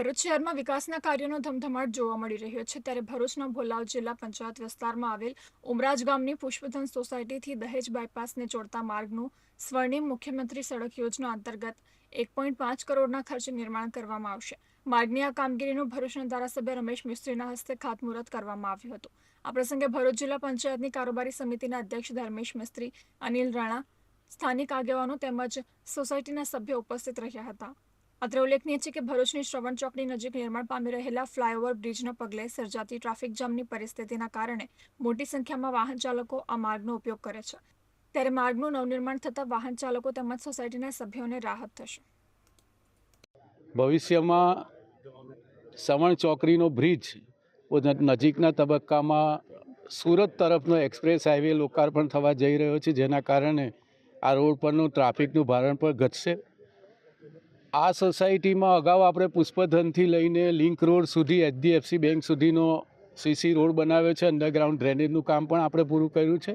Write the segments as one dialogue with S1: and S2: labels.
S1: ભરૂચ શહેરમાં વિકાસના કાર્યોનો ધમધમાટ જોવા મળી રહ્યો છે ત્યારે ભરૂચના ભોલાવ જિલ્લા પંચાયત વિસ્તારમાં આવેલ ઉમરાજ ગામની પુષ્પધન સોસાયટીથી દહેજ બાયપાસને જોડતા માર્ગનું સ્વર્ણિમ મુખ્યમંત્રી સડક યોજના અંતર્ગત 1.5 કરોડના ખર્ચે નિર્માણ કરવામાં આવશે। માર્ગની આ કામગીરીનું ભરૂચના ધારાસભ્ય રમેશ મિસ્ત્રીના હસ્તે ખાતમુહૂર્ત કરવામાં આવ્યું હતું। આ પ્રસંગે ભરૂચ જિલ્લા પંચાયતની કારોબારી સમિતિના અધ્યક્ષ ધર્મેશ મિસ્ત્રી, અનિલ રાણા, સ્થાનિક આગેવાનો તેમજ સોસાયટીના સભ્યો ઉપસ્થિત રહ્યા હતા। અત્રે ઉલ્લેખનીય છે કે ભરૂચની શ્રવણ ચોકડી નજીક નિર્માણ પામી રહેલા ફ્લાયઓવર બ્રિજના પગલે સર્જાતી ટ્રાફિક જામની પરિસ્થિતિના કારણે મોટી સંખ્યામાં વાહન ચાલકો આ માર્ગનો ઉપયોગ કરે છે ત્યારે માર્ગનું નવનિર્માણ થતાં વાહન ચાલકો તેમજ સોસાયટીના સભ્યોને રાહત થશે।
S2: ભવિષ્યમાં શ્રવણ ચોકડીનો બ્રિજ નજીકના તબક્કામાં સુરત તરફનો એક્સપ્રેસ હાઈવે લોકાર્પણ થવા જઈ રહ્યો છે, જેના કારણે આ રોડ પરનું ટ્રાફિકનું ભારણ પણ ઘટશે। આ સોસાયટીમાં અગાઉ આપણે પુષ્પધનથી લઈને લિંક રોડ સુધી HDFC બેંક સુધીનો CC રોડ બનાવ્યો છે। અંડરગ્રાઉન્ડ ડ્રેનેજનું કામ પણ આપણે પૂરું કર્યું છે।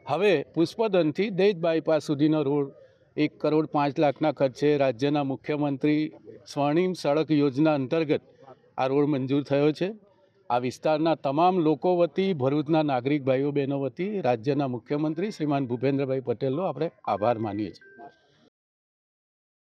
S2: હવે પુષ્પધનથી દહેજ બાયપાસ સુધીનો રોડ 1.5 કરોડના ખર્ચે રાજ્યના મુખ્યમંત્રી સ્વર્ણિમ સડક યોજના અંતર્ગત આ રોડ મંજૂર થયો છે। આ વિસ્તારના તમામ લોકો વતી, ભરૂચના નાગરિક ભાઈઓ બહેનો વતી રાજ્યના મુખ્યમંત્રી શ્રીમાન ભૂપેન્દ્રભાઈ પટેલનો આપણે આભાર માનીએ છીએ।